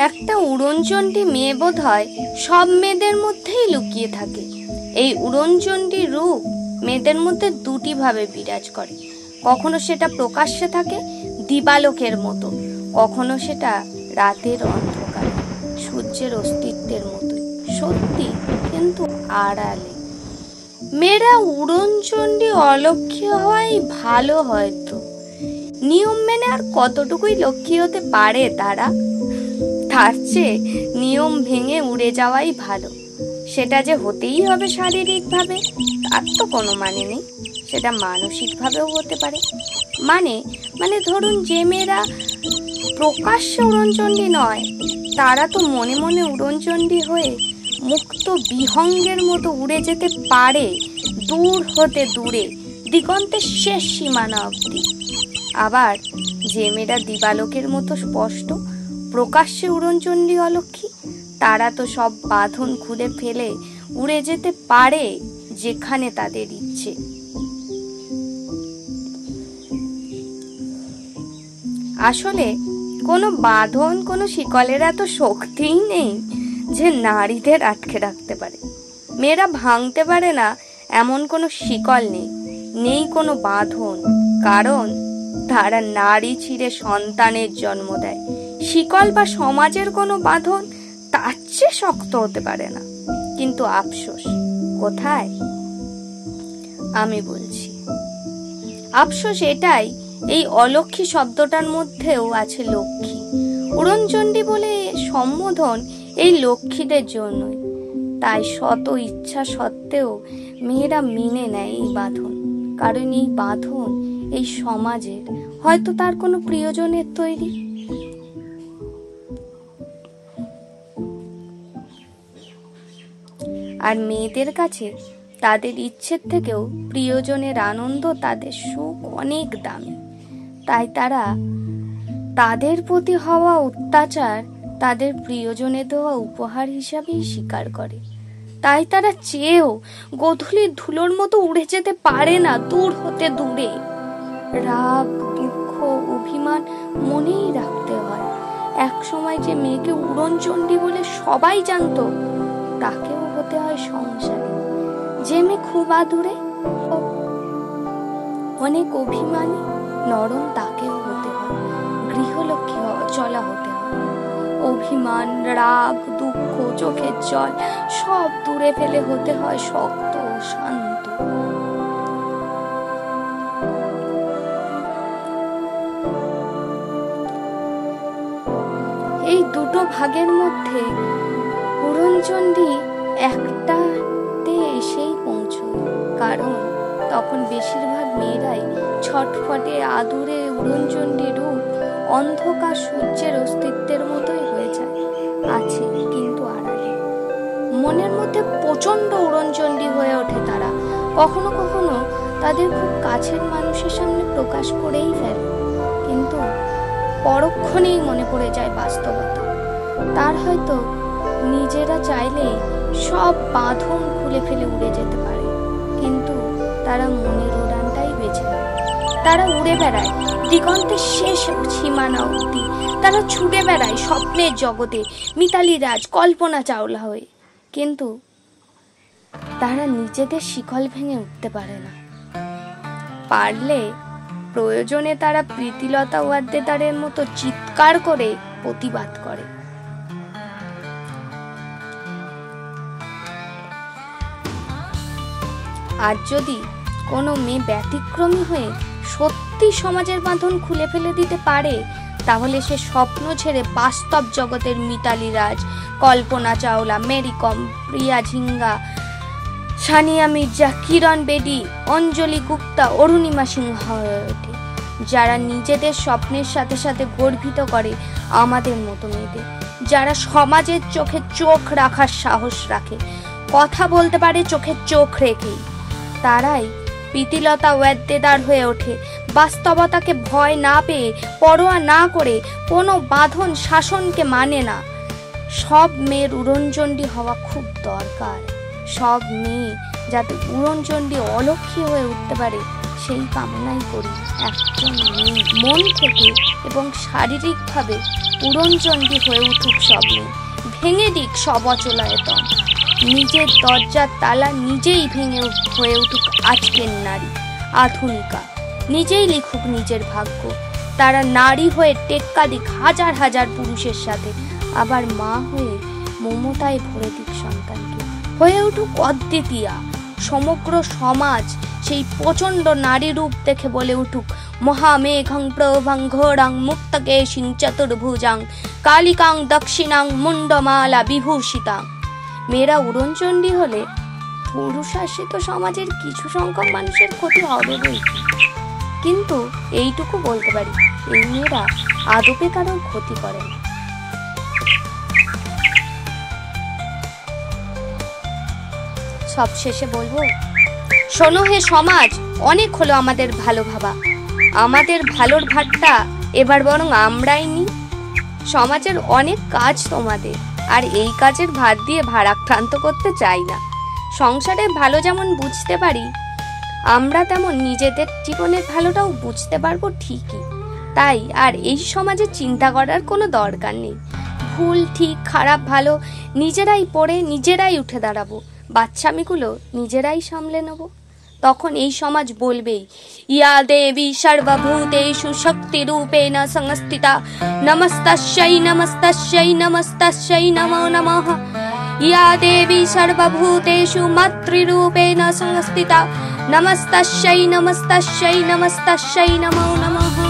একটা উড়নচণ্ডী মেয়ে বোধ হয় সব মেয়েদের মধ্যেই লুকিয়ে থাকে। এই উড়নচণ্ডী রূপ মেয়েদের মধ্যে দুটি ভাবে বিরাজ করে। কখনো সেটা প্রকাশ্যে থাকে দিবালোকের মতো, কখনো সেটা রাতের অন্ধকারে সূর্যের অস্তিত্বের মতো, সত্যি কিন্তু আড়ালে। মেয়েরা উড়নচণ্ডী অলক্ষ্মী হওয়াই ভালো। হয়তো নিয়ম মেনে আর কতটুকুই লক্ষ্মী হতে পারে তারা? তার চেয়ে নিয়ম ভেঙে উড়ে যাওয়াই ভালো। সেটা যে হতেই হবে শারীরিকভাবে তার তো কোনো মানে নেই, সেটা মানসিকভাবেও হতে পারে। মানে ধরুন যে মেয়েরা প্রকাশ্যে উড়নচণ্ডী নয়, তারা তো মনে মনে উড়নচণ্ডী হয়ে মুক্ত বিহঙ্গের মতো উড়ে যেতে পারে, দূর হতে দূরে, দিগন্তের শেষ সীমানা অবধি। আবার যে মেয়েরা দিবালোকের মতো স্পষ্ট প্রকাশ্যে উড়নচণ্ডী অলক্ষ্মী, তারা তো সব বাঁধন খুলে ফেলে উড়ে যেতে পারে যেখানে তাদের ইচ্ছে। আসলে কোনো বাঁধন, কোনো শিকলের এত শক্তিই নেই যে নারীদের আটকে রাখতে পারে। মেয়েরা ভাঙতে পারে না এমন কোনো শিকল নেই কোনো বাঁধন, কারণ তারা নারী ছিঁড়ে সন্তানের জন্ম দেয়। শিকল বা সমাজের কোনো বাঁধন তার চেয়ে শক্ত হতে পারে না। কিন্তু আফসোস কোথায়? আমি বলছি আফসোস এটাই, এই অলক্ষ্মী শব্দটার মধ্যেও আছে লক্ষ্মী। উড়নচণ্ডী বলে সম্বোধন এই লক্ষ্মীদের জন্যই। তাই শত ইচ্ছা সত্ত্বেও মেয়েরা মেনে নেয় এই বাঁধন, কারণ এই বাঁধন এই সমাজের, হয়তো তার কোনো প্রিয়জনের তৈরি। আর মেয়েদের কাছে তাদের ইচ্ছের থেকেও প্রিয়জনের আনন্দ, তাদের সুখ অনেক দামি। তাই তারা তাদের প্রতি হওয়া অত্যাচার তাদের প্রিয়জনের দেওয়া উপহার হিসাবেই স্বীকার করে। তাই তারা চেয়েও গোধূলির ধুলোর মতো উড়ে যেতে পারে না দূর হতে দূরে। রাগ, দুঃখ, অভিমান মনেই রাখতে হয়। এক সময় যে মেয়েকে উড়নচণ্ডী বলে সবাই জানতো, তাকেও হতে হয় সংসারে। যে মেয়ে খুব আদুরে, অনেক অভিমানী, নরম, তাকেও হতে হয় গৃহলক্ষ্মী চলা হতে হয়। অভিমান, রাগ, দুঃখ, চোখের জল সব দূরে ফেলে হতে হয় শক্ত ও শান্ত। এই দুটো ভাগের মধ্যে উড়নচণ্ডী একটাতে এসেই পৌঁছয়, কারণ তখন বেশিরভাগ মেয়েরাই ছটফটে আদুরে উড়নচণ্ডী রূপ অন্ধকার সূর্যের অস্তিত্বের মতোই হয়ে যায়, আছে কিন্তু আড়ালে। মনের মধ্যে প্রচন্ড উড়নচণ্ডী হয়ে ওঠে তারা। কখনো কখনো তাদের খুব কাছের মানুষের সামনে প্রকাশ করেই ফেলে, কিন্তু পরক্ষণেই মনে পড়ে যায় বাস্তবতা। তার হয়তো নিজেরা চাইলে সব বাঁধন খুলে ফেলে উড়ে যেতে পারে, কিন্তু তারা মনের উড়ানটাই বেছে নেয়। তারা উড়ে বেড়ায় দিগন্তের শেষ সীমানা অবধি। তারা ছুটে বেড়ায় স্বপ্নের জগতে মিতালি রাজ, কল্পনা চাওলা হয়ে, কিন্তু তারা নিজেদের শিকল ভেঙে উঠতে পারে না। পারলে প্রয়োজনে তারা প্রীতিলতা ওয়াদ্দেদারের মতো চিৎকার করে প্রতিবাদ করে। আর যদি কোনো মেয়ে ব্যতিক্রমী হয়ে সত্যি সমাজের বাঁধন খুলে ফেলে দিতে পারে, তাহলে সে স্বপ্ন ছেড়ে বাস্তব জগতের মিতালি রাজ, কল্পনা চাওলা, মেরি কম, প্রিয়া ঝিঙ্গা, সানিয়া মির্জা, কিরণ বেদি, অঞ্জলি গুপ্তা, অরুণিমা সিংহ হয়ে ওঠে, যারা নিজেদের স্বপ্নের সাথে সাথে গর্বিত করে আমাদের মতো মেয়েদের, যারা সমাজের চোখে চোখ রাখার সাহস রাখে, কথা বলতে পারে চোখে চোখ রেখেই। তারাই প্রীতিলতা ওয়াদ্দেদার হয়ে ওঠে, বাস্তবতাকে ভয় না পেয়ে, পরোয়া না করে, কোনো বাঁধন শাসনকে মানে না। সব মেয়ের উড়নচণ্ডী হওয়া খুব দরকার। সব মেয়ে যাতে উড়নচণ্ডী অলক্ষ্মী হয়ে উঠতে পারে, সেই কামনাই করি একজন মেয়ে মন থেকে এবং শারীরিকভাবে উড়নচণ্ডী হয়ে উঠুক সব মেয়ে, ভেঙে দিক সব অচলায়তন, নিজের দরজার তালা নিজেই ভেঙে হয়ে উঠুক আজকের নারী আধুনিকা, নিজেই লিখুক নিজের ভাগ্য, তারা নারী হয়ে টেক্কা দিক হাজার হাজার পুরুষের সাথে, আবার মা হয়ে মমতায় ভরে দিক সন্তানকে, হয়ে উঠুক অদ্বিতীয়া, সমগ্র সমাজ সেই প্রচণ্ড নারী রূপ দেখে বলে উঠুক মহামেঘং প্রভং ঘোরাং মুক্তকেশিং চতুর্ভুজাং কালিকাং দক্ষিণাং মুন্ডমালা বিভূষিতাং। মেয়েরা উড়নচণ্ডী হলে পুরুষাশ্রিত সমাজের কিছু সংখ্যক মানুষের ক্ষতি হবে বলছি, কিন্তু এইটুকু বলতে পারি এই মেয়েরা আদপে কারোর ক্ষতি করে না। সবশেষে বলবো, শোনো হে সমাজ, অনেক হলো আমাদের ভালো ভাবা, আমাদের ভালোর ভাতটা এবার বরং আমরাই নিই। সমাজের অনেক কাজ তোমাদের, আর এই কাজের ভাত দিয়ে ভারাক্রান্ত করতে চাই না। সংসারের ভালো যেমন বুঝতে পারি, আমরা তেমন নিজেদের জীবনের ভালোটাও বুঝতে পারবো ঠিকই। তাই আর এই সমাজে চিন্তা করার কোনো দরকার নেই। ভুল ঠিক খারাপ ভালো নিজেরাই পড়ে নিজেরাই উঠে দাঁড়াবো, বাচ্চামিগুলো নিজেরাই সামলে নেব। তখন এই সমাজ বলবেই ইয়া দেবী সর্বভূতেষু শক্তি রূপেণ সংস্থিতা নমস্তস্যৈ নমস্তস্যৈ নমস্তস্যৈ নমো নমঃ। ইয়া দেবী সর্বভূতেষু মাতৃরূপেণ সংস্থিতা নমস্তস্যৈ নমস্তস্যৈ নমস্তস্যৈ নমো নমঃ।